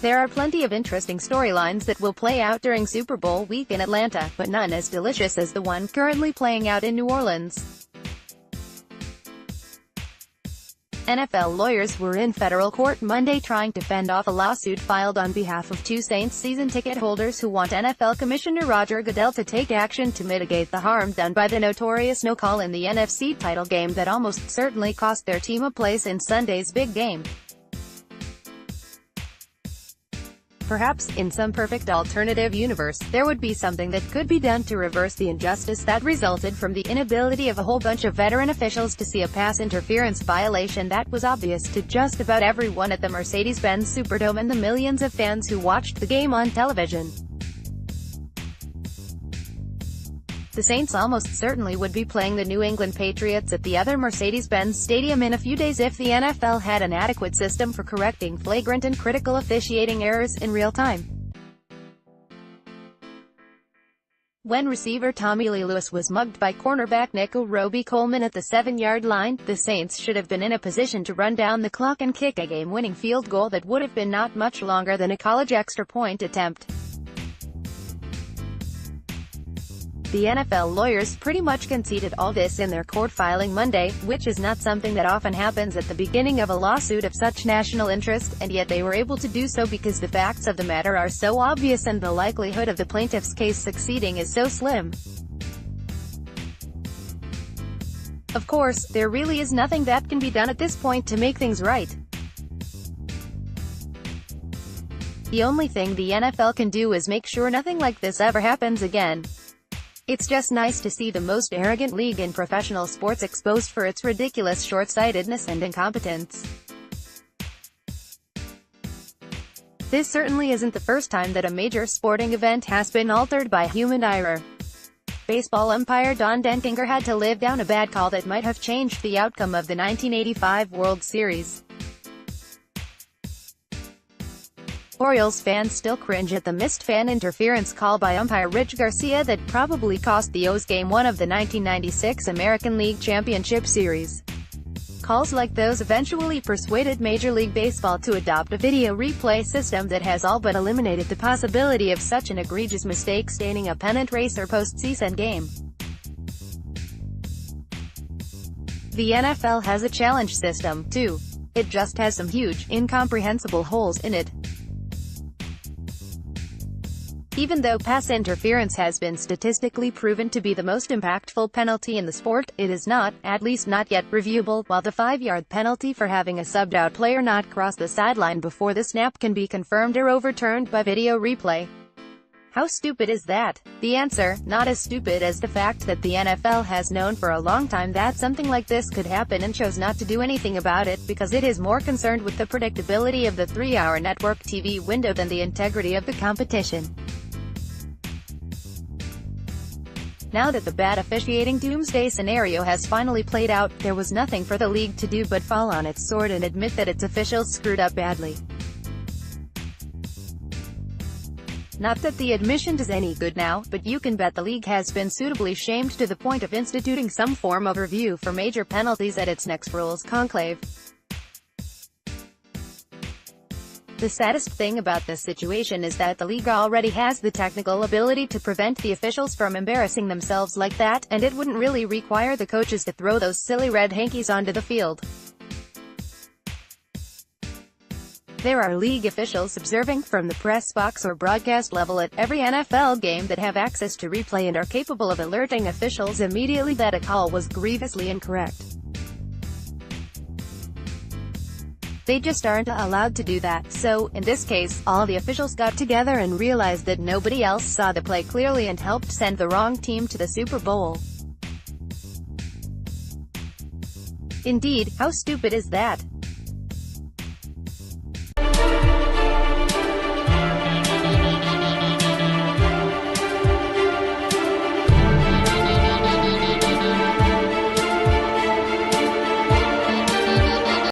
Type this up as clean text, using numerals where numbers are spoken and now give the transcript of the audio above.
There are plenty of interesting storylines that will play out during Super Bowl week in Atlanta, but none as delicious as the one currently playing out in New Orleans. NFL lawyers were in federal court Monday trying to fend off a lawsuit filed on behalf of two Saints season ticket holders who want NFL Commissioner Roger Goodell to take action to mitigate the harm done by the notorious no-call in the NFC title game that almost certainly cost their team a place in Sunday's big game. Perhaps, in some perfect alternative universe, there would be something that could be done to reverse the injustice that resulted from the inability of a whole bunch of veteran officials to see a pass interference violation that was obvious to just about everyone at the Mercedes-Benz Superdome and the millions of fans who watched the game on television. The Saints almost certainly would be playing the New England Patriots at the other Mercedes-Benz Stadium in a few days if the NFL had an adequate system for correcting flagrant and critical officiating errors in real time. When receiver Tommy Lee Lewis was mugged by cornerback Nico Roby-Coleman at the 7-yard line, the Saints should have been in a position to run down the clock and kick a game-winning field goal that would have been not much longer than a college extra-point attempt. The NFL lawyers pretty much conceded all this in their court filing Monday, which is not something that often happens at the beginning of a lawsuit of such national interest, and yet they were able to do so because the facts of the matter are so obvious and the likelihood of the plaintiff's case succeeding is so slim. Of course, there really is nothing that can be done at this point to make things right. The only thing the NFL can do is make sure nothing like this ever happens again. It's just nice to see the most arrogant league in professional sports exposed for its ridiculous short-sightedness and incompetence. This certainly isn't the first time that a major sporting event has been altered by human error. Baseball umpire Don Denkinger had to live down a bad call that might have changed the outcome of the 1985 World Series. Orioles fans still cringe at the missed fan interference call by umpire Rich Garcia that probably cost the O's Game 1 of the 1996 American League Championship Series. Calls like those eventually persuaded Major League Baseball to adopt a video replay system that has all but eliminated the possibility of such an egregious mistake staining a pennant race or postseason game. The NFL has a challenge system, too. It just has some huge, incomprehensible holes in it. Even though pass interference has been statistically proven to be the most impactful penalty in the sport, it is not, at least not yet, reviewable, while the 5-yard penalty for having a subbed-out player not cross the sideline before the snap can be confirmed or overturned by video replay. How stupid is that? The answer, not as stupid as the fact that the NFL has known for a long time that something like this could happen and chose not to do anything about it, because it is more concerned with the predictability of the 3-hour network TV window than the integrity of the competition. Now that the bad officiating doomsday scenario has finally played out, there was nothing for the league to do but fall on its sword and admit that its officials screwed up badly. Not that the admission does any good now, but you can bet the league has been suitably shamed to the point of instituting some form of review for major penalties at its next rules conclave. The saddest thing about this situation is that the league already has the technical ability to prevent the officials from embarrassing themselves like that, and it wouldn't really require the coaches to throw those silly red hankies onto the field. There are league officials observing from the press box or broadcast level at every NFL game that have access to replay and are capable of alerting officials immediately that a call was grievously incorrect. They just aren't allowed to do that, so, in this case, all the officials got together and realized that nobody else saw the play clearly and helped send the wrong team to the Super Bowl. Indeed, how stupid is that?